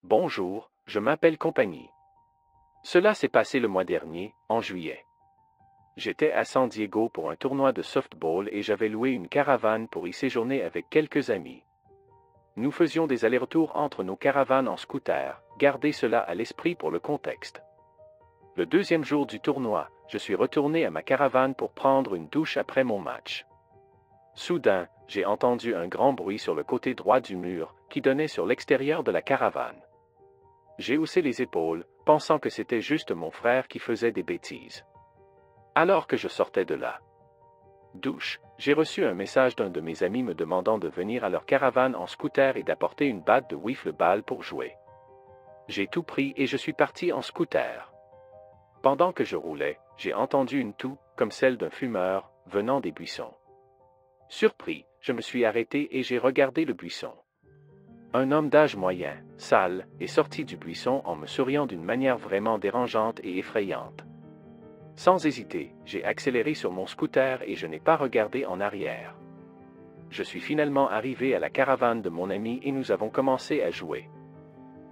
Bonjour, je m'appelle Compagnie. Cela s'est passé le mois dernier, en juillet. J'étais à San Diego pour un tournoi de softball et j'avais loué une caravane pour y séjourner avec quelques amis. Nous faisions des allers-retours entre nos caravanes en scooter, gardez cela à l'esprit pour le contexte. Le deuxième jour du tournoi, je suis retourné à ma caravane pour prendre une douche après mon match. Soudain, j'ai entendu un grand bruit sur le côté droit du mur, qui donnait sur l'extérieur de la caravane. J'ai haussé les épaules, pensant que c'était juste mon frère qui faisait des bêtises. Alors que je sortais de la douche, j'ai reçu un message d'un de mes amis me demandant de venir à leur caravane en scooter et d'apporter une batte de wiffle-ball pour jouer. J'ai tout pris et je suis parti en scooter. Pendant que je roulais, j'ai entendu une toux, comme celle d'un fumeur, venant des buissons. Surpris, je me suis arrêté et j'ai regardé le buisson. Un homme d'âge moyen, sale, est sorti du buisson en me souriant d'une manière vraiment dérangeante et effrayante. Sans hésiter, j'ai accéléré sur mon scooter et je n'ai pas regardé en arrière. Je suis finalement arrivé à la caravane de mon ami et nous avons commencé à jouer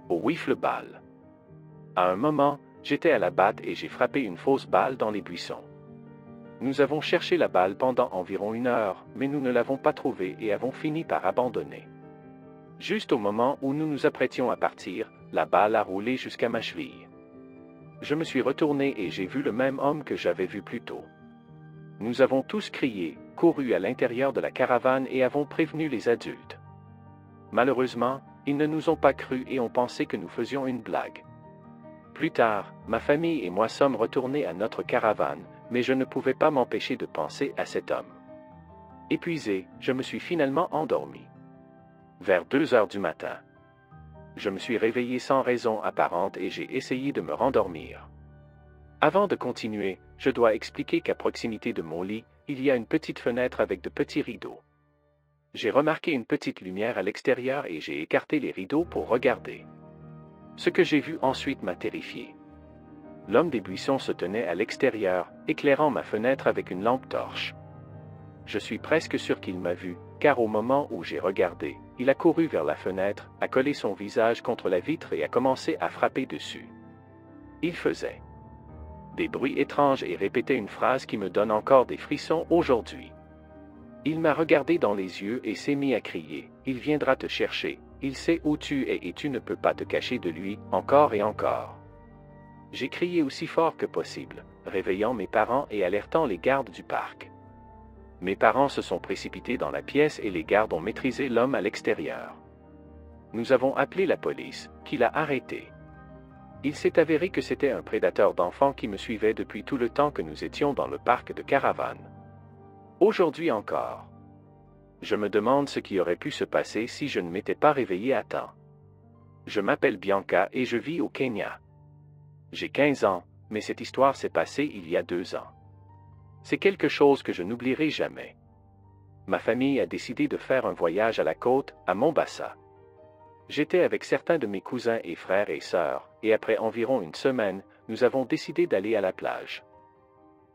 au wiffle-ball. À un moment, j'étais à la batte et j'ai frappé une fausse balle dans les buissons. Nous avons cherché la balle pendant environ 1 heure, mais nous ne l'avons pas trouvée et avons fini par abandonner. Juste au moment où nous nous apprêtions à partir, la balle a roulé jusqu'à ma cheville. Je me suis retourné et j'ai vu le même homme que j'avais vu plus tôt. Nous avons tous crié, couru à l'intérieur de la caravane et avons prévenu les adultes. Malheureusement, ils ne nous ont pas cru et ont pensé que nous faisions une blague. Plus tard, ma famille et moi sommes retournés à notre caravane, mais je ne pouvais pas m'empêcher de penser à cet homme. Épuisé, je me suis finalement endormi. Vers 2 heures du matin. Je me suis réveillé sans raison apparente et j'ai essayé de me rendormir. Avant de continuer, je dois expliquer qu'à proximité de mon lit, il y a une petite fenêtre avec de petits rideaux. J'ai remarqué une petite lumière à l'extérieur et j'ai écarté les rideaux pour regarder. Ce que j'ai vu ensuite m'a terrifié. L'homme des buissons se tenait à l'extérieur, éclairant ma fenêtre avec une lampe torche. Je suis presque sûr qu'il m'a vu, car au moment où j'ai regardé, il a couru vers la fenêtre, a collé son visage contre la vitre et a commencé à frapper dessus. Il faisait des bruits étranges et répétait une phrase qui me donne encore des frissons aujourd'hui. Il m'a regardé dans les yeux et s'est mis à crier, « Il viendra te chercher, il sait où tu es et tu ne peux pas te cacher de lui, encore et encore. » J'ai crié aussi fort que possible, réveillant mes parents et alertant les gardes du parc. Mes parents se sont précipités dans la pièce et les gardes ont maîtrisé l'homme à l'extérieur. Nous avons appelé la police, qui l'a arrêté. Il s'est avéré que c'était un prédateur d'enfants qui me suivait depuis tout le temps que nous étions dans le parc de caravane. Aujourd'hui encore. Je me demande ce qui aurait pu se passer si je ne m'étais pas réveillé à temps. Je m'appelle Bianca et je vis au Kenya. J'ai 15 ans, mais cette histoire s'est passée il y a 2 ans. C'est quelque chose que je n'oublierai jamais. Ma famille a décidé de faire un voyage à la côte, à Mombasa. J'étais avec certains de mes cousins et frères et sœurs, et après environ 1 semaine, nous avons décidé d'aller à la plage.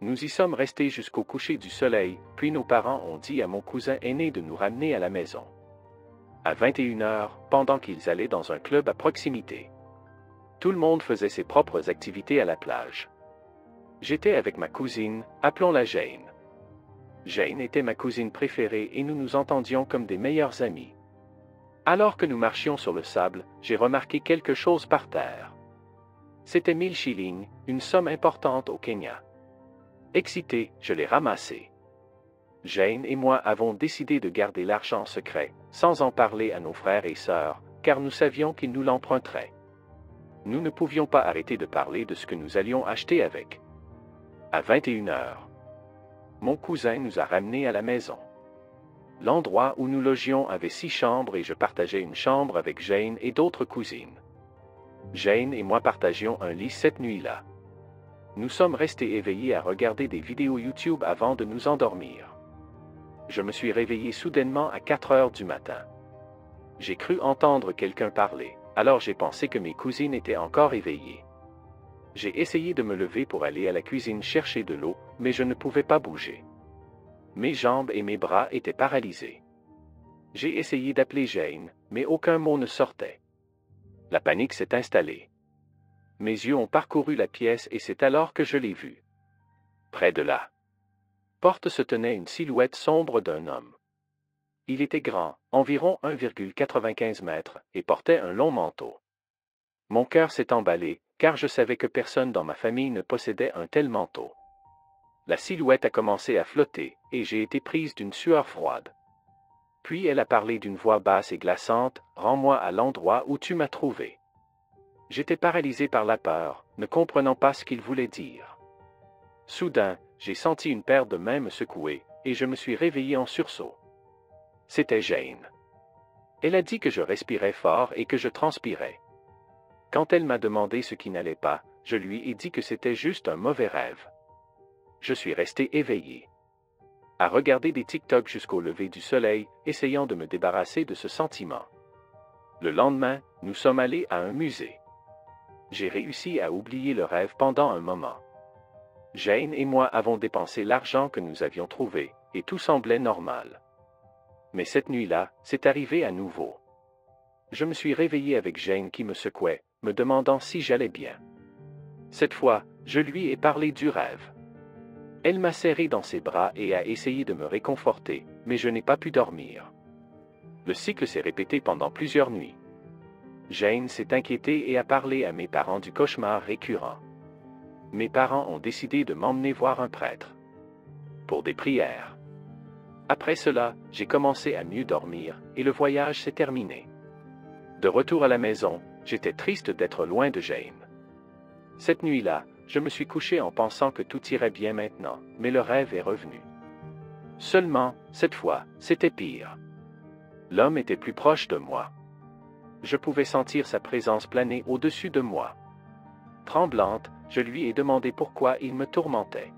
Nous y sommes restés jusqu'au coucher du soleil, puis nos parents ont dit à mon cousin aîné de nous ramener à la maison. À 21 heures, pendant qu'ils allaient dans un club à proximité. Tout le monde faisait ses propres activités à la plage. J'étais avec ma cousine, appelons-la Jane. Jane était ma cousine préférée et nous nous entendions comme des meilleurs amis. Alors que nous marchions sur le sable, j'ai remarqué quelque chose par terre. C'était 1000 shillings, une somme importante au Kenya. Excité, je l'ai ramassé. Jane et moi avons décidé de garder l'argent secret, sans en parler à nos frères et sœurs, car nous savions qu'ils nous l'emprunteraient. Nous ne pouvions pas arrêter de parler de ce que nous allions acheter avec. À 21 heures, mon cousin nous a ramenés à la maison. L'endroit où nous logions avait 6 chambres et je partageais une chambre avec Jane et d'autres cousines. Jane et moi partagions un lit cette nuit-là. Nous sommes restés éveillés à regarder des vidéos YouTube avant de nous endormir. Je me suis réveillé soudainement à 4 heures du matin. J'ai cru entendre quelqu'un parler, alors j'ai pensé que mes cousines étaient encore éveillées. J'ai essayé de me lever pour aller à la cuisine chercher de l'eau, mais je ne pouvais pas bouger. Mes jambes et mes bras étaient paralysés. J'ai essayé d'appeler Jane, mais aucun mot ne sortait. La panique s'est installée. Mes yeux ont parcouru la pièce et c'est alors que je l'ai vu. Près de la porte se tenait une silhouette sombre d'un homme. Il était grand, environ 1,95 mètres, et portait un long manteau. Mon cœur s'est emballé, car je savais que personne dans ma famille ne possédait un tel manteau. La silhouette a commencé à flotter, et j'ai été prise d'une sueur froide. Puis elle a parlé d'une voix basse et glaçante, « Rends-moi à l'endroit où tu m'as trouvé. » J'étais paralysé par la peur, ne comprenant pas ce qu'il voulait dire. Soudain, j'ai senti une paire de mains me secouer, et je me suis réveillé en sursaut. C'était Jane. Elle a dit que je respirais fort et que je transpirais. Quand elle m'a demandé ce qui n'allait pas, je lui ai dit que c'était juste un mauvais rêve. Je suis resté éveillé, à regarder des TikTok jusqu'au lever du soleil, essayant de me débarrasser de ce sentiment. Le lendemain, nous sommes allés à un musée. J'ai réussi à oublier le rêve pendant un moment. Jane et moi avons dépensé l'argent que nous avions trouvé, et tout semblait normal. Mais cette nuit-là, c'est arrivé à nouveau. Je me suis réveillé avec Jane qui me secouait, me demandant si j'allais bien. Cette fois, je lui ai parlé du rêve. Elle m'a serré dans ses bras et a essayé de me réconforter, mais je n'ai pas pu dormir. Le cycle s'est répété pendant plusieurs nuits. Jane s'est inquiétée et a parlé à mes parents du cauchemar récurrent. Mes parents ont décidé de m'emmener voir un prêtre. Pour des prières. Après cela, j'ai commencé à mieux dormir, et le voyage s'est terminé. De retour à la maison, j'étais triste d'être loin de Jane. Cette nuit-là, je me suis couché en pensant que tout irait bien maintenant, mais le rêve est revenu. Seulement, cette fois, c'était pire. L'homme était plus proche de moi. Je pouvais sentir sa présence planer au-dessus de moi. Tremblante, je lui ai demandé pourquoi il me tourmentait.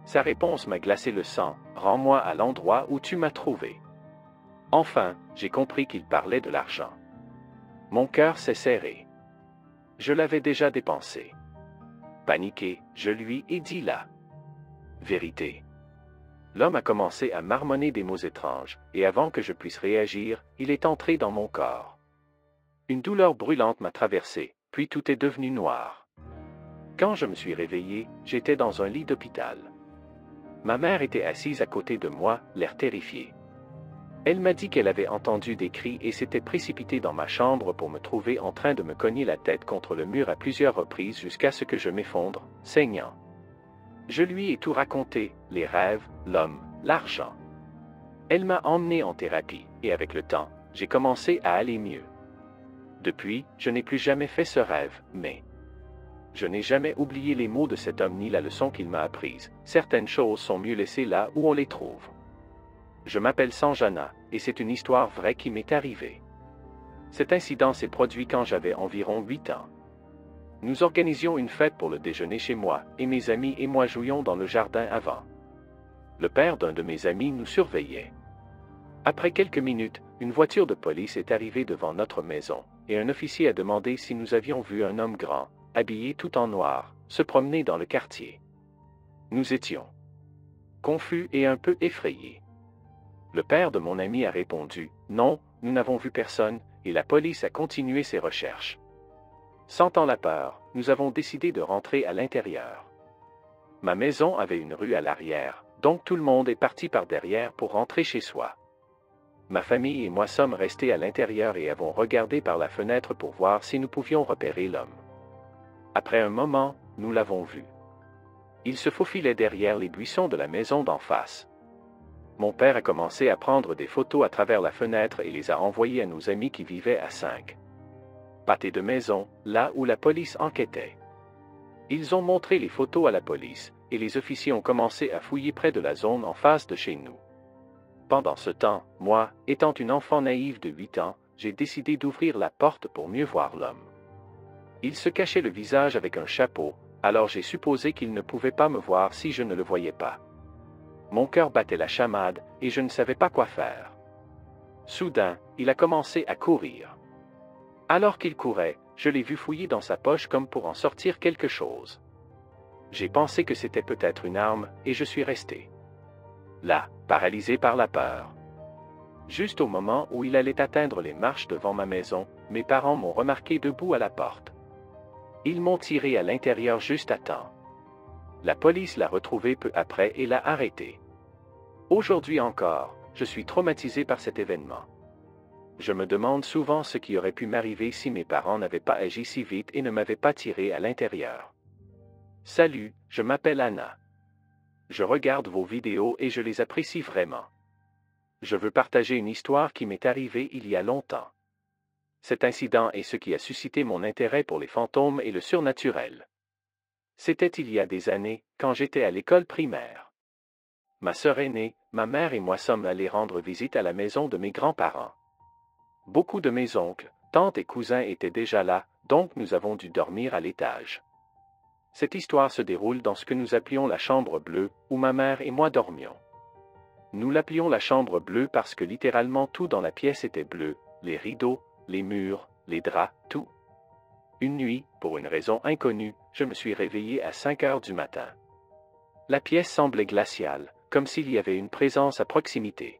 Sa réponse m'a glacé le sang, « Rends-moi à l'endroit où tu m'as trouvé. » Enfin, j'ai compris qu'il parlait de l'argent. Mon cœur s'est serré. Je l'avais déjà dépensé. Paniqué, je lui ai dit la vérité. L'homme a commencé à marmonner des mots étranges, et avant que je puisse réagir, il est entré dans mon corps. Une douleur brûlante m'a traversé, puis tout est devenu noir. Quand je me suis réveillé, j'étais dans un lit d'hôpital. Ma mère était assise à côté de moi, l'air terrifiée. Elle m'a dit qu'elle avait entendu des cris et s'était précipitée dans ma chambre pour me trouver en train de me cogner la tête contre le mur à plusieurs reprises jusqu'à ce que je m'effondre, saignant. Je lui ai tout raconté, les rêves, l'homme, l'argent. Elle m'a emmené en thérapie, et avec le temps, j'ai commencé à aller mieux. Depuis, je n'ai plus jamais fait ce rêve, mais je n'ai jamais oublié les mots de cet homme ni la leçon qu'il m'a apprise. Certaines choses sont mieux laissées là où on les trouve. Je m'appelle Sanjana, et c'est une histoire vraie qui m'est arrivée. Cet incident s'est produit quand j'avais environ 8 ans. Nous organisions une fête pour le déjeuner chez moi, et mes amis et moi jouions dans le jardin avant. Le père d'un de mes amis nous surveillait. Après quelques minutes, une voiture de police est arrivée devant notre maison, et un officier a demandé si nous avions vu un homme grand, habillé tout en noir, se promener dans le quartier. Nous étions confus et un peu effrayés. Le père de mon ami a répondu « Non, nous n'avons vu personne » et la police a continué ses recherches. Sentant la peur, nous avons décidé de rentrer à l'intérieur. Ma maison avait une rue à l'arrière, donc tout le monde est parti par derrière pour rentrer chez soi. Ma famille et moi sommes restés à l'intérieur et avons regardé par la fenêtre pour voir si nous pouvions repérer l'homme. Après un moment, nous l'avons vu. Il se faufilait derrière les buissons de la maison d'en face. Mon père a commencé à prendre des photos à travers la fenêtre et les a envoyées à nos amis qui vivaient à 5 pâtés de maison, là où la police enquêtait. Ils ont montré les photos à la police, et les officiers ont commencé à fouiller près de la zone en face de chez nous. Pendant ce temps, moi, étant une enfant naïve de 8 ans, j'ai décidé d'ouvrir la porte pour mieux voir l'homme. Il se cachait le visage avec un chapeau, alors j'ai supposé qu'il ne pouvait pas me voir si je ne le voyais pas. Mon cœur battait la chamade, et je ne savais pas quoi faire. Soudain, il a commencé à courir. Alors qu'il courait, je l'ai vu fouiller dans sa poche comme pour en sortir quelque chose. J'ai pensé que c'était peut-être une arme, et je suis resté là, paralysé par la peur. Juste au moment où il allait atteindre les marches devant ma maison, mes parents m'ont remarqué debout à la porte. Ils m'ont tiré à l'intérieur juste à temps. La police l'a retrouvé peu après et l'a arrêté. Aujourd'hui encore, je suis traumatisé par cet événement. Je me demande souvent ce qui aurait pu m'arriver si mes parents n'avaient pas agi si vite et ne m'avaient pas tiré à l'intérieur. Salut, je m'appelle Anna. Je regarde vos vidéos et je les apprécie vraiment. Je veux partager une histoire qui m'est arrivée il y a longtemps. Cet incident est ce qui a suscité mon intérêt pour les fantômes et le surnaturel. C'était il y a des années, quand j'étais à l'école primaire. Ma sœur aînée, ma mère et moi sommes allés rendre visite à la maison de mes grands-parents. Beaucoup de mes oncles, tantes et cousins étaient déjà là, donc nous avons dû dormir à l'étage. Cette histoire se déroule dans ce que nous appelions la chambre bleue, où ma mère et moi dormions. Nous l'appelions la chambre bleue parce que littéralement tout dans la pièce était bleu, les rideaux, les murs, les draps, tout. Une nuit, pour une raison inconnue, je me suis réveillé à 5 heures du matin. La pièce semblait glaciale, comme s'il y avait une présence à proximité.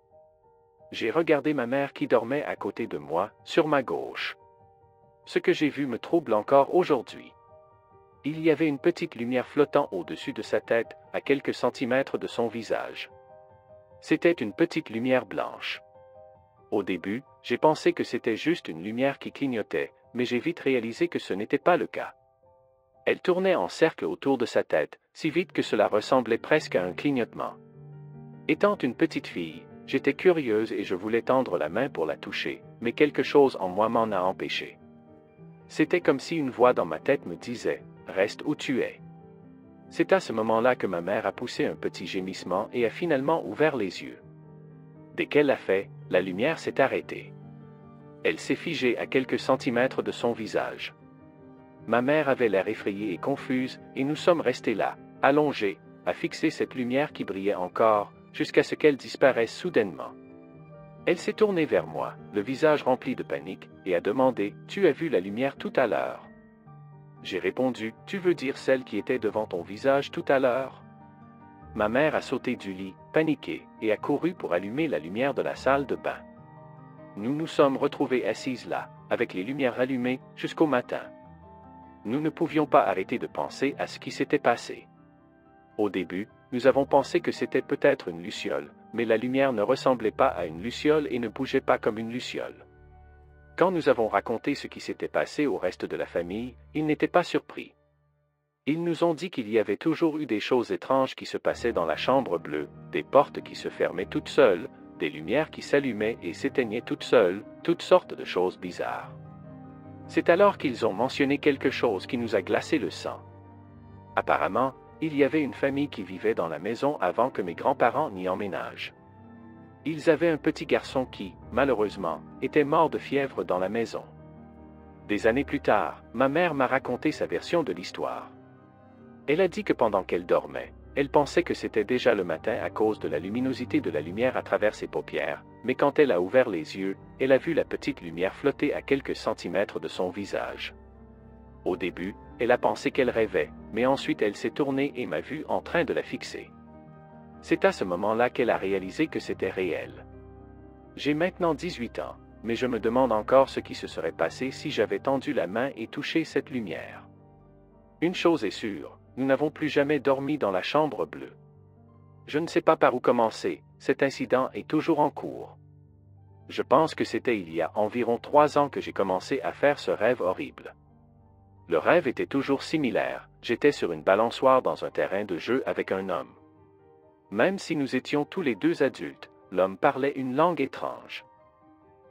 J'ai regardé ma mère qui dormait à côté de moi, sur ma gauche. Ce que j'ai vu me trouble encore aujourd'hui. Il y avait une petite lumière flottant au-dessus de sa tête, à quelques centimètres de son visage. C'était une petite lumière blanche. Au début, j'ai pensé que c'était juste une lumière qui clignotait, mais j'ai vite réalisé que ce n'était pas le cas. Elle tournait en cercle autour de sa tête, si vite que cela ressemblait presque à un clignotement. Étant une petite fille, j'étais curieuse et je voulais tendre la main pour la toucher, mais quelque chose en moi m'en a empêché. C'était comme si une voix dans ma tête me disait « Reste où tu es ». C'est à ce moment-là que ma mère a poussé un petit gémissement et a finalement ouvert les yeux. Dès qu'elle l'a fait, la lumière s'est arrêtée. Elle s'est figée à quelques centimètres de son visage. Ma mère avait l'air effrayée et confuse, et nous sommes restés là, allongés, à fixer cette lumière qui brillait encore, jusqu'à ce qu'elle disparaisse soudainement. Elle s'est tournée vers moi, le visage rempli de panique, et a demandé « Tu as vu la lumière tout à l'heure » J'ai répondu « Tu veux dire celle qui était devant ton visage tout à l'heure » Ma mère a sauté du lit, paniquée, et a couru pour allumer la lumière de la salle de bain. Nous nous sommes retrouvés assises là, avec les lumières allumées, jusqu'au matin. Nous ne pouvions pas arrêter de penser à ce qui s'était passé. Au début, nous avons pensé que c'était peut-être une luciole, mais la lumière ne ressemblait pas à une luciole et ne bougeait pas comme une luciole. Quand nous avons raconté ce qui s'était passé au reste de la famille, ils n'étaient pas surpris. Ils nous ont dit qu'il y avait toujours eu des choses étranges qui se passaient dans la chambre bleue, des portes qui se fermaient toutes seules, des lumières qui s'allumaient et s'éteignaient toutes seules, toutes sortes de choses bizarres. C'est alors qu'ils ont mentionné quelque chose qui nous a glacé le sang. Apparemment, il y avait une famille qui vivait dans la maison avant que mes grands-parents n'y emménagent. Ils avaient un petit garçon qui, malheureusement, était mort de fièvre dans la maison. Des années plus tard, ma mère m'a raconté sa version de l'histoire. Elle a dit que pendant qu'elle dormait, elle pensait que c'était déjà le matin à cause de la luminosité de la lumière à travers ses paupières, mais quand elle a ouvert les yeux, elle a vu la petite lumière flotter à quelques centimètres de son visage. Au début, elle a pensé qu'elle rêvait, mais ensuite elle s'est tournée et m'a vu en train de la fixer. C'est à ce moment-là qu'elle a réalisé que c'était réel. J'ai maintenant 18 ans, mais je me demande encore ce qui se serait passé si j'avais tendu la main et touché cette lumière. Une chose est sûre, nous n'avons plus jamais dormi dans la chambre bleue. Je ne sais pas par où commencer, cet incident est toujours en cours. Je pense que c'était il y a environ 3 ans que j'ai commencé à faire ce rêve horrible. Le rêve était toujours similaire, j'étais sur une balançoire dans un terrain de jeu avec un homme. Même si nous étions tous les deux adultes, l'homme parlait une langue étrange.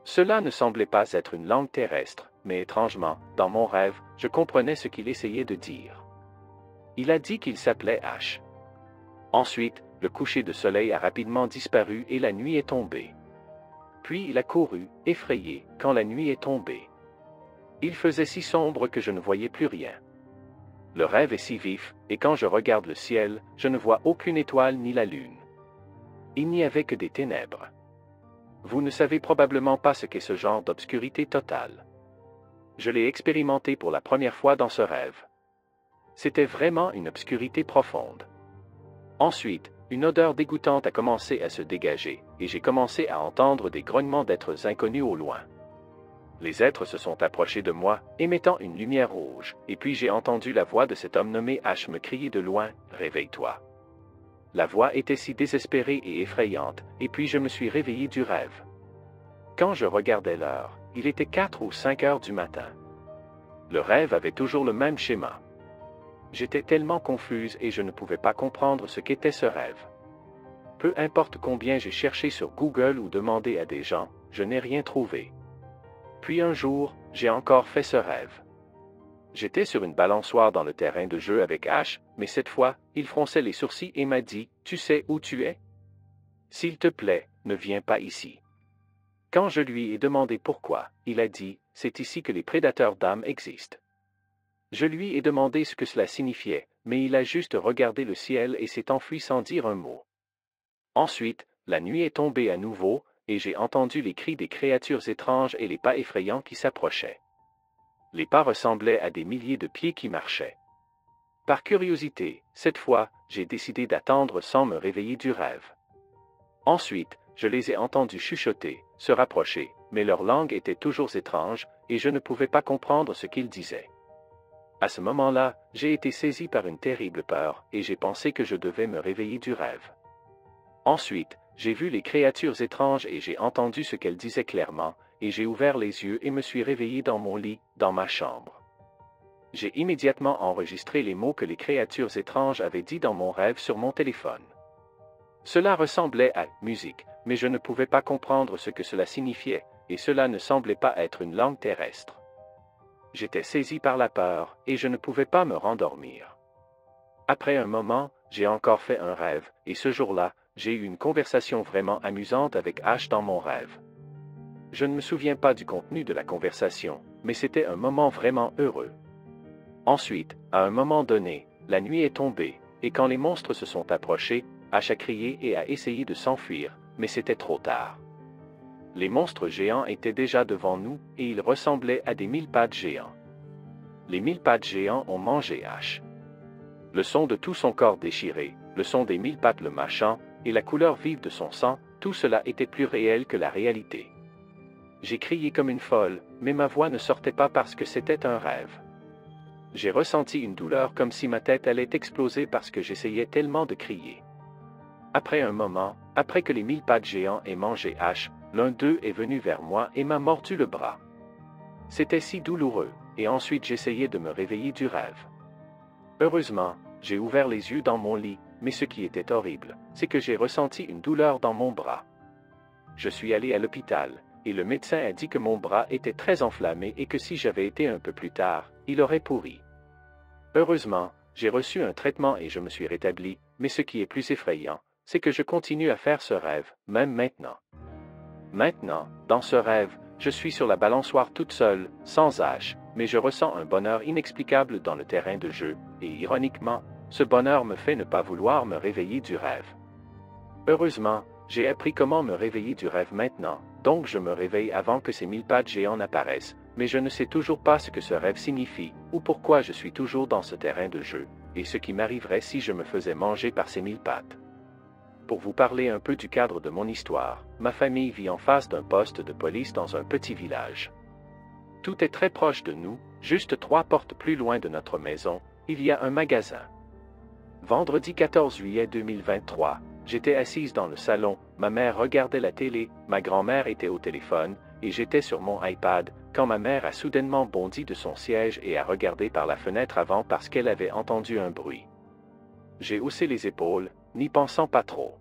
Cela ne semblait pas être une langue terrestre, mais étrangement, dans mon rêve, je comprenais ce qu'il essayait de dire. Il a dit qu'il s'appelait H. Ensuite, le coucher de soleil a rapidement disparu et la nuit est tombée. Puis il a couru, effrayé, quand la nuit est tombée. Il faisait si sombre que je ne voyais plus rien. Le rêve est si vif, et quand je regarde le ciel, je ne vois aucune étoile ni la lune. Il n'y avait que des ténèbres. Vous ne savez probablement pas ce qu'est ce genre d'obscurité totale. Je l'ai expérimenté pour la première fois dans ce rêve. C'était vraiment une obscurité profonde. Ensuite, une odeur dégoûtante a commencé à se dégager, et j'ai commencé à entendre des grognements d'êtres inconnus au loin. Les êtres se sont approchés de moi, émettant une lumière rouge, et puis j'ai entendu la voix de cet homme nommé H me crier de loin, « Réveille-toi ». La voix était si désespérée et effrayante, et puis je me suis réveillé du rêve. Quand je regardais l'heure, il était 4 ou 5 heures du matin. Le rêve avait toujours le même schéma. J'étais tellement confuse et je ne pouvais pas comprendre ce qu'était ce rêve. Peu importe combien j'ai cherché sur Google ou demandé à des gens, je n'ai rien trouvé. Puis un jour, j'ai encore fait ce rêve. J'étais sur une balançoire dans le terrain de jeu avec H, mais cette fois, il fronçait les sourcils et m'a dit, « Tu sais où tu es? S'il te plaît, ne viens pas ici. » Quand je lui ai demandé pourquoi, il a dit, « C'est ici que les prédateurs d'âmes existent. » Je lui ai demandé ce que cela signifiait, mais il a juste regardé le ciel et s'est enfui sans dire un mot. Ensuite, la nuit est tombée à nouveau, et j'ai entendu les cris des créatures étranges et les pas effrayants qui s'approchaient. Les pas ressemblaient à des milliers de pieds qui marchaient. Par curiosité, cette fois, j'ai décidé d'attendre sans me réveiller du rêve. Ensuite, je les ai entendus chuchoter, se rapprocher, mais leur langue était toujours étrange, et je ne pouvais pas comprendre ce qu'ils disaient. À ce moment-là, j'ai été saisi par une terrible peur, et j'ai pensé que je devais me réveiller du rêve. Ensuite, j'ai vu les créatures étranges et j'ai entendu ce qu'elles disaient clairement, et j'ai ouvert les yeux et me suis réveillé dans mon lit, dans ma chambre. J'ai immédiatement enregistré les mots que les créatures étranges avaient dit dans mon rêve sur mon téléphone. Cela ressemblait à « musique », mais je ne pouvais pas comprendre ce que cela signifiait, et cela ne semblait pas être une langue terrestre. J'étais saisi par la peur, et je ne pouvais pas me rendormir. Après un moment, j'ai encore fait un rêve, et ce jour-là, j'ai eu une conversation vraiment amusante avec H dans mon rêve. Je ne me souviens pas du contenu de la conversation, mais c'était un moment vraiment heureux. Ensuite, à un moment donné, la nuit est tombée, et quand les monstres se sont approchés, H a crié et a essayé de s'enfuir, mais c'était trop tard. Les monstres géants étaient déjà devant nous, et ils ressemblaient à des mille-pattes géants. Les mille-pattes géants ont mangé H. Le son de tout son corps déchiré, le son des mille-pattes le mâchant, et la couleur vive de son sang, tout cela était plus réel que la réalité. J'ai crié comme une folle, mais ma voix ne sortait pas parce que c'était un rêve. J'ai ressenti une douleur comme si ma tête allait exploser parce que j'essayais tellement de crier. Après un moment, après que les mille-pattes géants aient mangé H, l'un d'eux est venu vers moi et m'a mordu le bras. C'était si douloureux, et ensuite j'essayais de me réveiller du rêve. Heureusement, j'ai ouvert les yeux dans mon lit, mais ce qui était horrible, c'est que j'ai ressenti une douleur dans mon bras. Je suis allé à l'hôpital, et le médecin a dit que mon bras était très enflammé et que si j'avais été un peu plus tard, il aurait pourri. Heureusement, j'ai reçu un traitement et je me suis rétabli, mais ce qui est plus effrayant, c'est que je continue à faire ce rêve, même maintenant. Maintenant, dans ce rêve, je suis sur la balançoire toute seule, sans H, mais je ressens un bonheur inexplicable dans le terrain de jeu, et ironiquement, ce bonheur me fait ne pas vouloir me réveiller du rêve. Heureusement, j'ai appris comment me réveiller du rêve maintenant, donc je me réveille avant que ces mille-pattes géants n'apparaissent, mais je ne sais toujours pas ce que ce rêve signifie, ou pourquoi je suis toujours dans ce terrain de jeu, et ce qui m'arriverait si je me faisais manger par ces mille-pattes. Pour vous parler un peu du cadre de mon histoire, ma famille vit en face d'un poste de police dans un petit village. Tout est très proche de nous, juste 3 portes plus loin de notre maison, il y a un magasin. Vendredi 14 juillet 2023, j'étais assise dans le salon, ma mère regardait la télé, ma grand-mère était au téléphone, et j'étais sur mon iPad, quand ma mère a soudainement bondi de son siège et a regardé par la fenêtre avant parce qu'elle avait entendu un bruit. J'ai haussé les épaules, n'y pensant pas trop.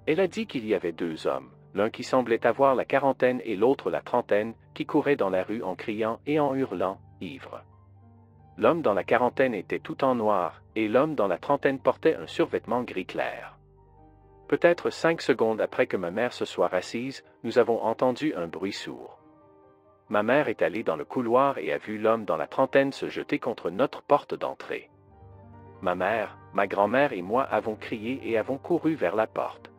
Elle a dit qu'il y avait 2 hommes, l'un qui semblait avoir la quarantaine et l'autre la trentaine, qui couraient dans la rue en criant et en hurlant, ivres. L'homme dans la quarantaine était tout en noir, et l'homme dans la trentaine portait un survêtement gris clair. Peut-être 5 secondes après que ma mère se soit assise, nous avons entendu un bruit sourd. Ma mère est allée dans le couloir et a vu l'homme dans la trentaine se jeter contre notre porte d'entrée. Ma mère, ma grand-mère et moi avons crié et avons couru vers la porte.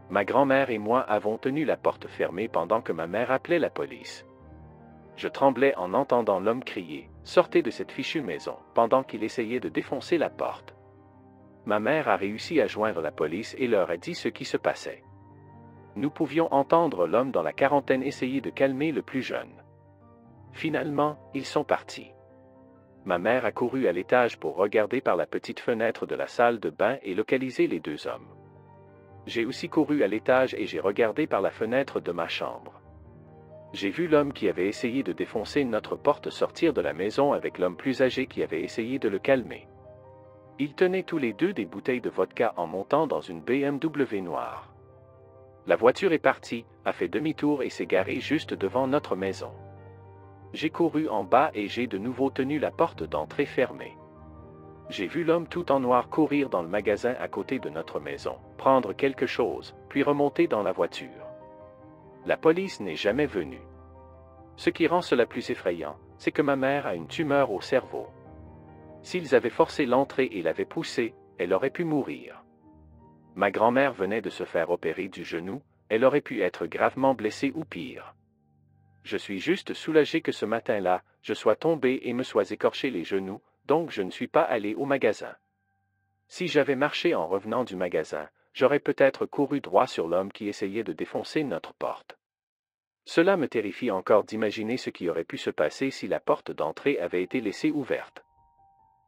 Ma grand-mère et moi avons tenu la porte fermée pendant que ma mère appelait la police. Je tremblais en entendant l'homme crier « Sortez de cette fichue maison » pendant qu'il essayait de défoncer la porte. Ma mère a réussi à joindre la police et leur a dit ce qui se passait. Nous pouvions entendre l'homme dans la quarantaine essayer de calmer le plus jeune. Finalement, ils sont partis. Ma mère a couru à l'étage pour regarder par la petite fenêtre de la salle de bain et localiser les deux hommes. J'ai aussi couru à l'étage et j'ai regardé par la fenêtre de ma chambre. J'ai vu l'homme qui avait essayé de défoncer notre porte sortir de la maison avec l'homme plus âgé qui avait essayé de le calmer. Ils tenaient tous les deux des bouteilles de vodka en montant dans une BMW noire. La voiture est partie, a fait demi-tour et s'est garée juste devant notre maison. J'ai couru en bas et j'ai de nouveau tenu la porte d'entrée fermée. J'ai vu l'homme tout en noir courir dans le magasin à côté de notre maison, prendre quelque chose, puis remonter dans la voiture. La police n'est jamais venue. Ce qui rend cela plus effrayant, c'est que ma mère a une tumeur au cerveau. S'ils avaient forcé l'entrée et l'avaient poussée, elle aurait pu mourir. Ma grand-mère venait de se faire opérer du genou, elle aurait pu être gravement blessée ou pire. Je suis juste soulagé que ce matin-là, je sois tombé et me sois écorché les genoux, donc je ne suis pas allé au magasin. Si j'avais marché en revenant du magasin, j'aurais peut-être couru droit sur l'homme qui essayait de défoncer notre porte. Cela me terrifie encore d'imaginer ce qui aurait pu se passer si la porte d'entrée avait été laissée ouverte.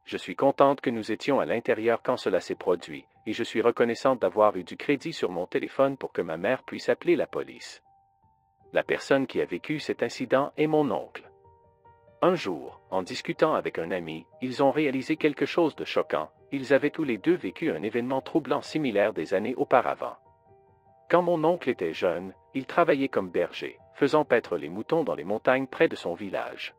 Je suis contente que nous étions à l'intérieur quand cela s'est produit, et je suis reconnaissante d'avoir eu du crédit sur mon téléphone pour que ma mère puisse appeler la police. La personne qui a vécu cet incident est mon oncle. Un jour, en discutant avec un ami, ils ont réalisé quelque chose de choquant. Ils avaient tous les deux vécu un événement troublant similaire des années auparavant. Quand mon oncle était jeune, il travaillait comme berger, faisant paître les moutons dans les montagnes près de son village.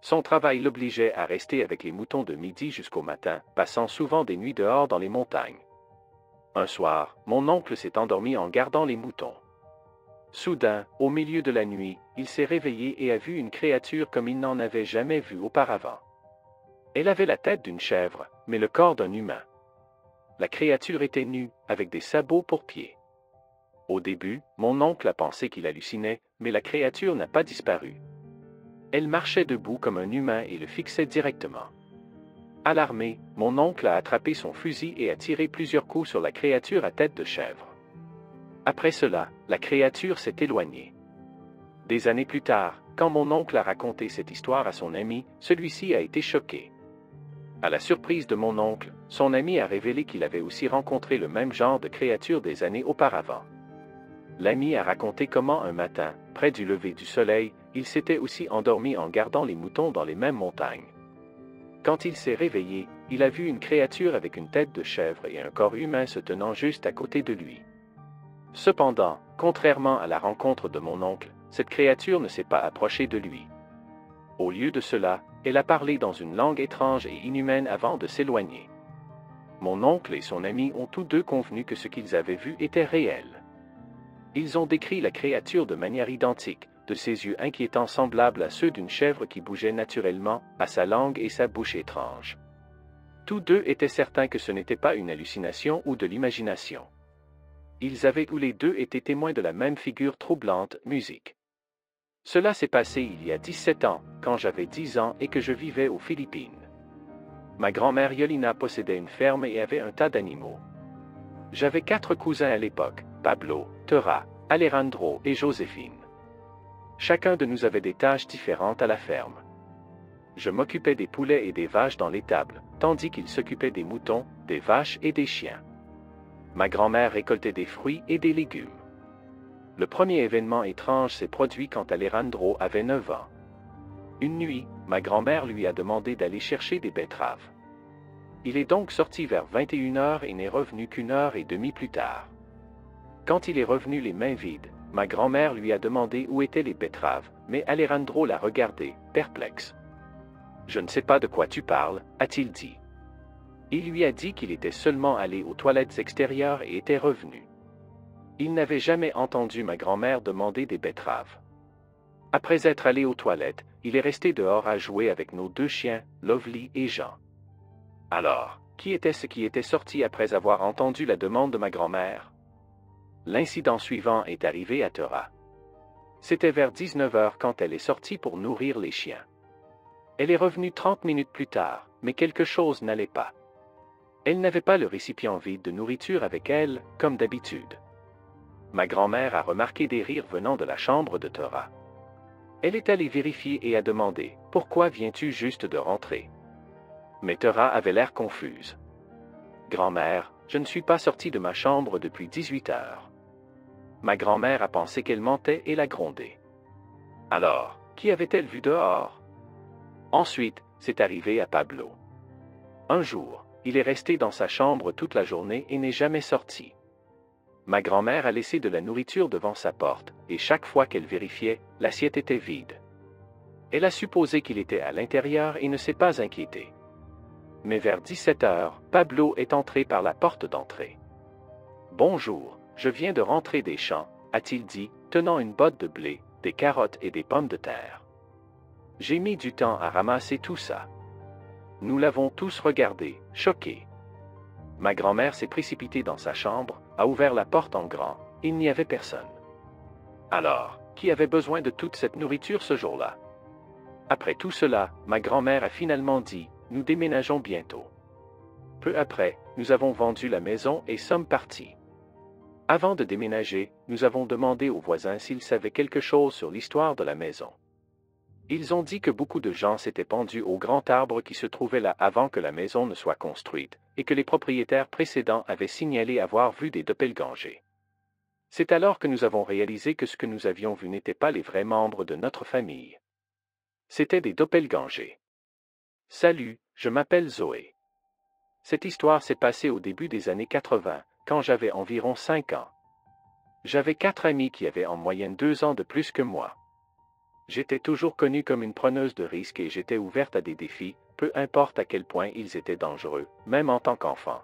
Son travail l'obligeait à rester avec les moutons de midi jusqu'au matin, passant souvent des nuits dehors dans les montagnes. Un soir, mon oncle s'est endormi en gardant les moutons. Soudain, au milieu de la nuit, il s'est réveillé et a vu une créature comme il n'en avait jamais vue auparavant. Elle avait la tête d'une chèvre, mais le corps d'un humain. La créature était nue, avec des sabots pour pieds. Au début, mon oncle a pensé qu'il hallucinait, mais la créature n'a pas disparu. Elle marchait debout comme un humain et le fixait directement. Alarmé, mon oncle a attrapé son fusil et a tiré plusieurs coups sur la créature à tête de chèvre. Après cela, la créature s'est éloignée. Des années plus tard, quand mon oncle a raconté cette histoire à son ami, celui-ci a été choqué. À la surprise de mon oncle, son ami a révélé qu'il avait aussi rencontré le même genre de créature des années auparavant. L'ami a raconté comment un matin, près du lever du soleil, il s'était aussi endormi en gardant les moutons dans les mêmes montagnes. Quand il s'est réveillé, il a vu une créature avec une tête de chèvre et un corps humain se tenant juste à côté de lui. Cependant, contrairement à la rencontre de mon oncle, cette créature ne s'est pas approchée de lui. Au lieu de cela, elle a parlé dans une langue étrange et inhumaine avant de s'éloigner. Mon oncle et son ami ont tous deux convenu que ce qu'ils avaient vu était réel. Ils ont décrit la créature de manière identique, de ses yeux inquiétants semblables à ceux d'une chèvre qui bougeait naturellement, à sa langue et sa bouche étranges. Tous deux étaient certains que ce n'était pas une hallucination ou de l'imagination. Ils avaient tous les deux été témoins de la même figure troublante, musique. Cela s'est passé il y a 17 ans, quand j'avais 10 ans et que je vivais aux Philippines. Ma grand-mère Yolina possédait une ferme et avait un tas d'animaux. J'avais 4 cousins à l'époque, Pablo, Tora, Alejandro et Joséphine. Chacun de nous avait des tâches différentes à la ferme. Je m'occupais des poulets et des vaches dans l'étable, tandis qu'il s'occupait des moutons, des vaches et des chiens. Ma grand-mère récoltait des fruits et des légumes. Le premier événement étrange s'est produit quand Alejandro avait 9 ans. Une nuit, ma grand-mère lui a demandé d'aller chercher des betteraves. Il est donc sorti vers 21h et n'est revenu qu'1 heure et demie plus tard. Quand il est revenu les mains vides, ma grand-mère lui a demandé où étaient les betteraves, mais Alejandro l'a regardé, perplexe. « Je ne sais pas de quoi tu parles », a-t-il dit. Il lui a dit qu'il était seulement allé aux toilettes extérieures et était revenu. Il n'avait jamais entendu ma grand-mère demander des betteraves. Après être allé aux toilettes, il est resté dehors à jouer avec nos 2 chiens, Lovely et Jean. Alors, qui était-ce qui était sorti après avoir entendu la demande de ma grand-mère? L'incident suivant est arrivé à Tora. C'était vers 19h quand elle est sortie pour nourrir les chiens. Elle est revenue 30 minutes plus tard, mais quelque chose n'allait pas. Elle n'avait pas le récipient vide de nourriture avec elle, comme d'habitude. Ma grand-mère a remarqué des rires venant de la chambre de Tora. Elle est allée vérifier et a demandé « Pourquoi viens-tu juste de rentrer ?» Mais Tara avait l'air confuse. « Grand-mère, je ne suis pas sortie de ma chambre depuis 18 heures. » Ma grand-mère a pensé qu'elle mentait et l'a grondée. Alors, qui avait-elle vu dehors? Ensuite, c'est arrivé à Pablo. Un jour, il est resté dans sa chambre toute la journée et n'est jamais sorti. Ma grand-mère a laissé de la nourriture devant sa porte, et chaque fois qu'elle vérifiait, l'assiette était vide. Elle a supposé qu'il était à l'intérieur et ne s'est pas inquiétée. Mais vers 17 heures, Pablo est entré par la porte d'entrée. « Bonjour, je viens de rentrer des champs, » a-t-il dit, tenant une botte de blé, des carottes et des pommes de terre. J'ai mis du temps à ramasser tout ça. Nous l'avons tous regardé, choqués. Ma grand-mère s'est précipitée dans sa chambre, a ouvert la porte en grand, il n'y avait personne. Alors, qui avait besoin de toute cette nourriture ce jour-là? Après tout cela, ma grand-mère a finalement dit, nous déménageons bientôt. Peu après, nous avons vendu la maison et sommes partis. Avant de déménager, nous avons demandé aux voisins s'ils savaient quelque chose sur l'histoire de la maison. Ils ont dit que beaucoup de gens s'étaient pendus au grand arbre qui se trouvait là avant que la maison ne soit construite, et que les propriétaires précédents avaient signalé avoir vu des doppelgangers. C'est alors que nous avons réalisé que ce que nous avions vu n'étaient pas les vrais membres de notre famille. C'étaient des doppelgangers. Salut, je m'appelle Zoé. Cette histoire s'est passée au début des années 80, quand j'avais environ 5 ans. J'avais 4 amis qui avaient en moyenne 2 ans de plus que moi. J'étais toujours connue comme une preneuse de risques et j'étais ouverte à des défis, peu importe à quel point ils étaient dangereux, même en tant qu'enfant.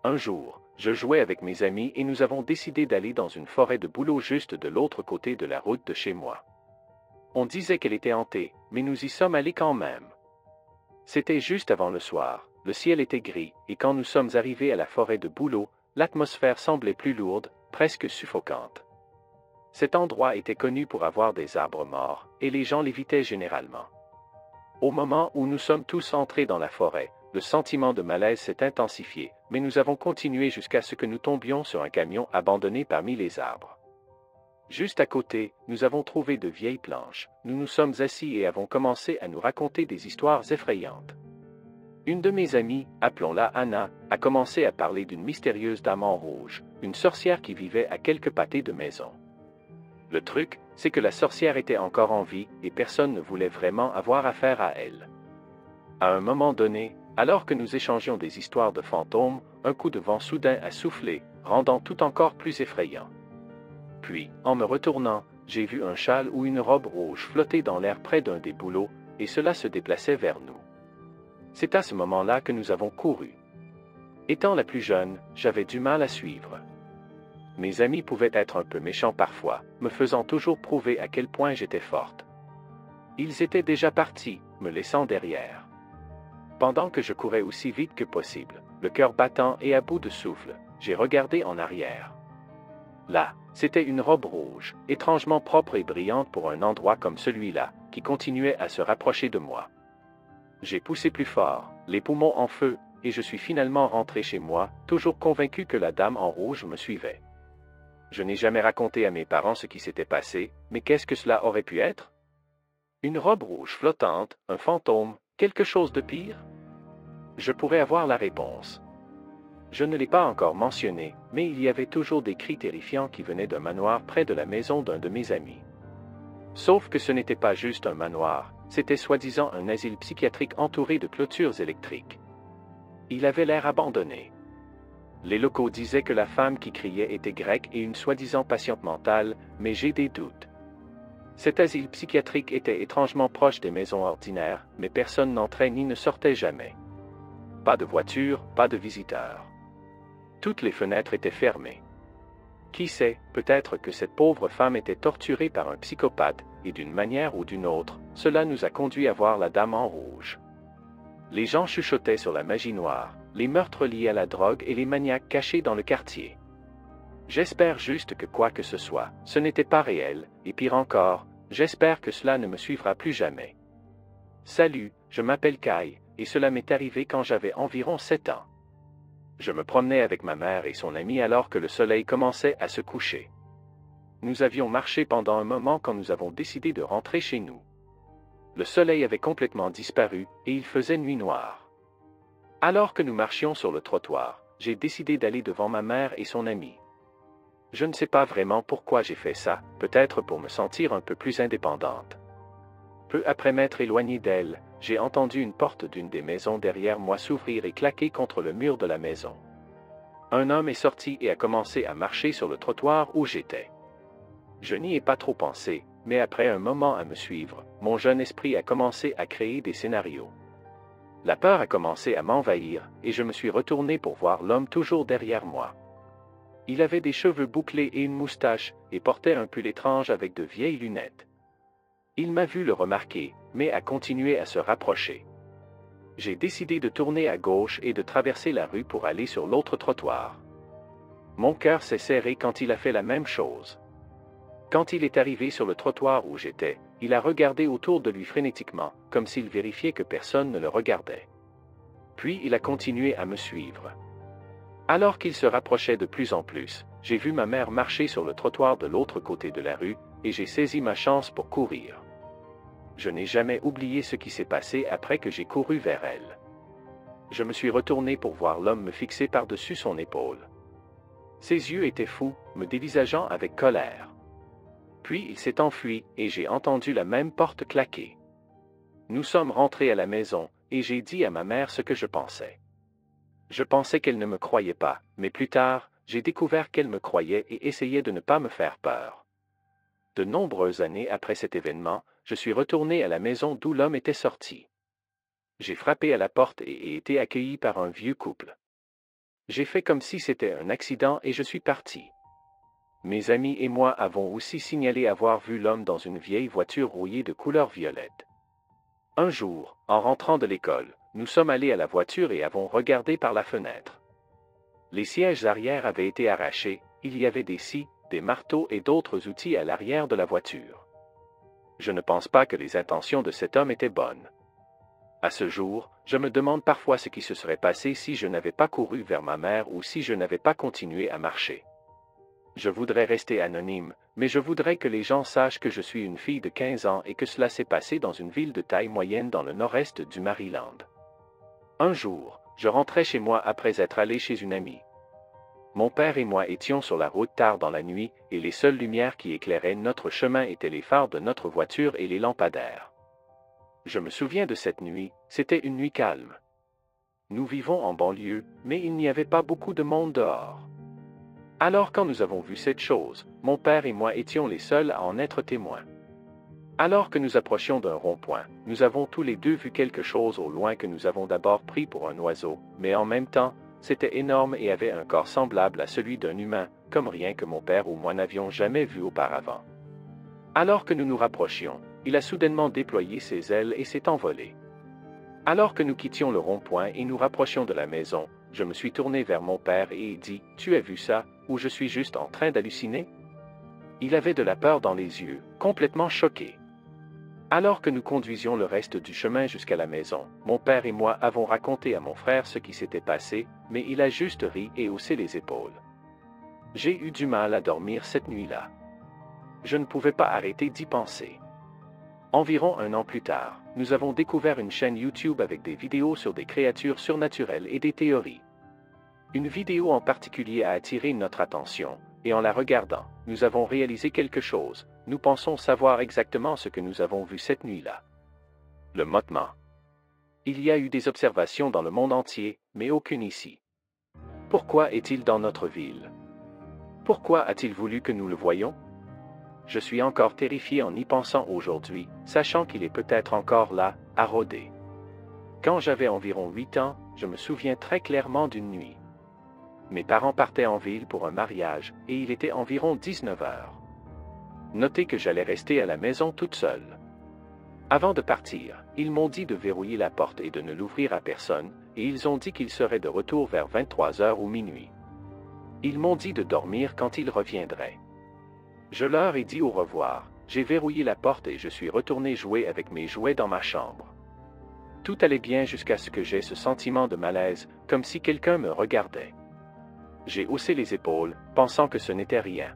Un jour, je jouais avec mes amis et nous avons décidé d'aller dans une forêt de bouleaux juste de l'autre côté de la route de chez moi. On disait qu'elle était hantée, mais nous y sommes allés quand même. C'était juste avant le soir, le ciel était gris, et quand nous sommes arrivés à la forêt de bouleaux, l'atmosphère semblait plus lourde, presque suffocante. Cet endroit était connu pour avoir des arbres morts, et les gens l'évitaient généralement. Au moment où nous sommes tous entrés dans la forêt, le sentiment de malaise s'est intensifié, mais nous avons continué jusqu'à ce que nous tombions sur un camion abandonné parmi les arbres. Juste à côté, nous avons trouvé de vieilles planches, nous nous sommes assis et avons commencé à nous raconter des histoires effrayantes. Une de mes amies, appelons-la Anna, a commencé à parler d'une mystérieuse dame en rouge, une sorcière qui vivait à quelques pâtés de maison. Le truc, c'est que la sorcière était encore en vie et personne ne voulait vraiment avoir affaire à elle. À un moment donné, alors que nous échangions des histoires de fantômes, un coup de vent soudain a soufflé, rendant tout encore plus effrayant. Puis, en me retournant, j'ai vu un châle ou une robe rouge flotter dans l'air près d'un des bouleaux, et cela se déplaçait vers nous. C'est à ce moment-là que nous avons couru. Étant la plus jeune, j'avais du mal à suivre. Mes amis pouvaient être un peu méchants parfois, me faisant toujours prouver à quel point j'étais forte. Ils étaient déjà partis, me laissant derrière. Pendant que je courais aussi vite que possible, le cœur battant et à bout de souffle, j'ai regardé en arrière. Là, c'était une robe rouge, étrangement propre et brillante pour un endroit comme celui-là, qui continuait à se rapprocher de moi. J'ai poussé plus fort, les poumons en feu, et je suis finalement rentré chez moi, toujours convaincu que la dame en rouge me suivait. Je n'ai jamais raconté à mes parents ce qui s'était passé, mais qu'est-ce que cela aurait pu être? Une robe rouge flottante, un fantôme, quelque chose de pire? Je pourrais avoir la réponse. Je ne l'ai pas encore mentionné, mais il y avait toujours des cris terrifiants qui venaient d'un manoir près de la maison d'un de mes amis. Sauf que ce n'était pas juste un manoir, c'était soi-disant un asile psychiatrique entouré de clôtures électriques. Il avait l'air abandonné. Les locaux disaient que la femme qui criait était grecque et une soi-disant patiente mentale, mais j'ai des doutes. Cet asile psychiatrique était étrangement proche des maisons ordinaires, mais personne n'entrait ni ne sortait jamais. Pas de voiture, pas de visiteurs. Toutes les fenêtres étaient fermées. Qui sait, peut-être que cette pauvre femme était torturée par un psychopathe, et d'une manière ou d'une autre, cela nous a conduit à voir la dame en rouge. Les gens chuchotaient sur la magie noire, les meurtres liés à la drogue et les maniaques cachés dans le quartier. J'espère juste que quoi que ce soit, ce n'était pas réel, et pire encore, j'espère que cela ne me suivra plus jamais. Salut, je m'appelle Kai, et cela m'est arrivé quand j'avais environ 7 ans. Je me promenais avec ma mère et son amie alors que le soleil commençait à se coucher. Nous avions marché pendant un moment quand nous avons décidé de rentrer chez nous. Le soleil avait complètement disparu et il faisait nuit noire. Alors que nous marchions sur le trottoir, j'ai décidé d'aller devant ma mère et son amie. Je ne sais pas vraiment pourquoi j'ai fait ça, peut-être pour me sentir un peu plus indépendante. Peu après m'être éloigné d'elle, j'ai entendu une porte d'une des maisons derrière moi s'ouvrir et claquer contre le mur de la maison. Un homme est sorti et a commencé à marcher sur le trottoir où j'étais. Je n'y ai pas trop pensé, mais après un moment à me suivre, mon jeune esprit a commencé à créer des scénarios. La peur a commencé à m'envahir, et je me suis retourné pour voir l'homme toujours derrière moi. Il avait des cheveux bouclés et une moustache, et portait un pull étrange avec de vieilles lunettes. Il m'a vu le remarquer, mais a continué à se rapprocher. J'ai décidé de tourner à gauche et de traverser la rue pour aller sur l'autre trottoir. Mon cœur s'est serré quand il a fait la même chose. Quand il est arrivé sur le trottoir où j'étais, il a regardé autour de lui frénétiquement, comme s'il vérifiait que personne ne le regardait. Puis il a continué à me suivre. Alors qu'il se rapprochait de plus en plus, j'ai vu ma mère marcher sur le trottoir de l'autre côté de la rue, et j'ai saisi ma chance pour courir. Je n'ai jamais oublié ce qui s'est passé après que j'ai couru vers elle. Je me suis retourné pour voir l'homme me fixer par-dessus son épaule. Ses yeux étaient fous, me dévisageant avec colère. Puis il s'est enfui, et j'ai entendu la même porte claquer. Nous sommes rentrés à la maison, et j'ai dit à ma mère ce que je pensais. Je pensais qu'elle ne me croyait pas, mais plus tard, j'ai découvert qu'elle me croyait et essayait de ne pas me faire peur. De nombreuses années après cet événement, je suis retourné à la maison d'où l'homme était sorti. J'ai frappé à la porte et ai été accueilli par un vieux couple. J'ai fait comme si c'était un accident et je suis parti. Mes amis et moi avons aussi signalé avoir vu l'homme dans une vieille voiture rouillée de couleur violette. Un jour, en rentrant de l'école, nous sommes allés à la voiture et avons regardé par la fenêtre. Les sièges arrière avaient été arrachés, il y avait des scies, des marteaux et d'autres outils à l'arrière de la voiture. Je ne pense pas que les intentions de cet homme étaient bonnes. À ce jour, je me demande parfois ce qui se serait passé si je n'avais pas couru vers ma mère ou si je n'avais pas continué à marcher. Je voudrais rester anonyme, mais je voudrais que les gens sachent que je suis une fille de 15 ans et que cela s'est passé dans une ville de taille moyenne dans le nord-est du Maryland. Un jour, je rentrais chez moi après être allé chez une amie. Mon père et moi étions sur la route tard dans la nuit, et les seules lumières qui éclairaient notre chemin étaient les phares de notre voiture et les lampadaires. Je me souviens de cette nuit, c'était une nuit calme. Nous vivons en banlieue, mais il n'y avait pas beaucoup de monde dehors. Alors quand nous avons vu cette chose, mon père et moi étions les seuls à en être témoins. Alors que nous approchions d'un rond-point, nous avons tous les deux vu quelque chose au loin que nous avons d'abord pris pour un oiseau, mais en même temps, c'était énorme et avait un corps semblable à celui d'un humain, comme rien que mon père ou moi n'avions jamais vu auparavant. Alors que nous nous rapprochions, il a soudainement déployé ses ailes et s'est envolé. Alors que nous quittions le rond-point et nous rapprochions de la maison, je me suis tourné vers mon père et ai dit « Tu as vu ça, ou je suis juste en train d'halluciner ?» Il avait de la peur dans les yeux, complètement choqué. Alors que nous conduisions le reste du chemin jusqu'à la maison, mon père et moi avons raconté à mon frère ce qui s'était passé, mais il a juste ri et haussé les épaules. J'ai eu du mal à dormir cette nuit-là. Je ne pouvais pas arrêter d'y penser. Environ un an plus tard, nous avons découvert une chaîne YouTube avec des vidéos sur des créatures surnaturelles et des théories. Une vidéo en particulier a attiré notre attention, et en la regardant, nous avons réalisé quelque chose. Nous pensons savoir exactement ce que nous avons vu cette nuit-là. Le mottement. Il y a eu des observations dans le monde entier, mais aucune ici. Pourquoi est-il dans notre ville? Pourquoi a-t-il voulu que nous le voyions? Je suis encore terrifié en y pensant aujourd'hui, sachant qu'il est peut-être encore là, à rôder. Quand j'avais environ 8 ans, je me souviens très clairement d'une nuit. Mes parents partaient en ville pour un mariage, et il était environ 19 heures. Notez que j'allais rester à la maison toute seule. Avant de partir, ils m'ont dit de verrouiller la porte et de ne l'ouvrir à personne, et ils ont dit qu'ils seraient de retour vers 23 heures ou minuit. Ils m'ont dit de dormir quand ils reviendraient. Je leur ai dit au revoir, j'ai verrouillé la porte et je suis retourné jouer avec mes jouets dans ma chambre. Tout allait bien jusqu'à ce que j'aie ce sentiment de malaise, comme si quelqu'un me regardait. J'ai haussé les épaules, pensant que ce n'était rien.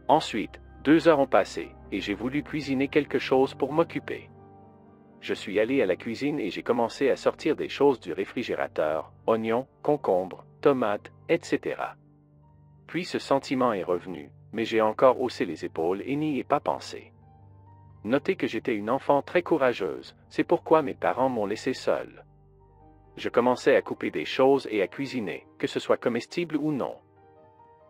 Ensuite, 2 heures ont passé, et j'ai voulu cuisiner quelque chose pour m'occuper. Je suis allé à la cuisine et j'ai commencé à sortir des choses du réfrigérateur, oignons, concombres, tomates, etc. Puis ce sentiment est revenu, mais j'ai encore haussé les épaules et n'y ai pas pensé. Notez que j'étais une enfant très courageuse, c'est pourquoi mes parents m'ont laissé seul. Je commençais à couper des choses et à cuisiner, que ce soit comestible ou non.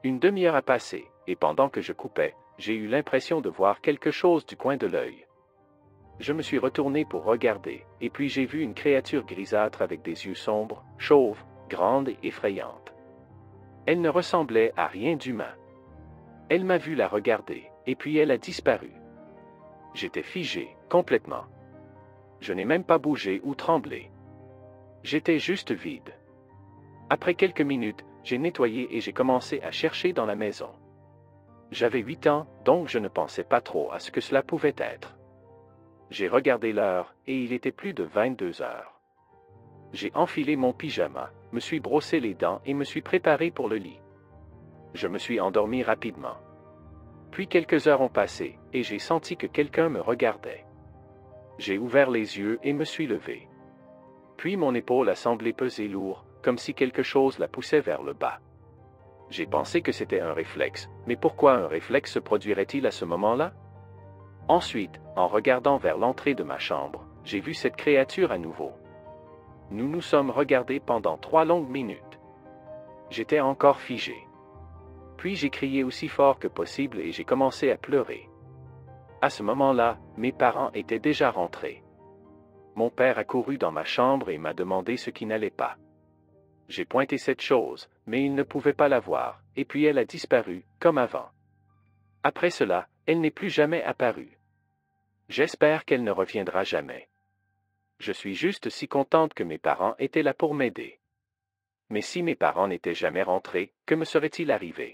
Une demi-heure a passé, et pendant que je coupais, j'ai eu l'impression de voir quelque chose du coin de l'œil. Je me suis retourné pour regarder, et puis j'ai vu une créature grisâtre avec des yeux sombres, chauves, grande et effrayante. Elle ne ressemblait à rien d'humain. Elle m'a vu la regarder, et puis elle a disparu. J'étais figé, complètement. Je n'ai même pas bougé ou tremblé. J'étais juste vide. Après quelques minutes, j'ai nettoyé et j'ai commencé à chercher dans la maison. J'avais 8 ans, donc je ne pensais pas trop à ce que cela pouvait être. J'ai regardé l'heure, et il était plus de 22 heures. J'ai enfilé mon pyjama, me suis brossé les dents et me suis préparé pour le lit. Je me suis endormi rapidement. Puis quelques heures ont passé, et j'ai senti que quelqu'un me regardait. J'ai ouvert les yeux et me suis levé. Puis mon épaule a semblé peser lourd, comme si quelque chose la poussait vers le bas. J'ai pensé que c'était un réflexe, mais pourquoi un réflexe se produirait-il à ce moment-là? Ensuite, en regardant vers l'entrée de ma chambre, j'ai vu cette créature à nouveau. Nous nous sommes regardés pendant 3 longues minutes. J'étais encore figé. Puis j'ai crié aussi fort que possible et j'ai commencé à pleurer. À ce moment-là, mes parents étaient déjà rentrés. Mon père a couru dans ma chambre et m'a demandé ce qui n'allait pas. J'ai pointé cette chose, mais il ne pouvait pas la voir, et puis elle a disparu, comme avant. Après cela, elle n'est plus jamais apparue. J'espère qu'elle ne reviendra jamais. Je suis juste si contente que mes parents étaient là pour m'aider. Mais si mes parents n'étaient jamais rentrés, que me serait-il arrivé?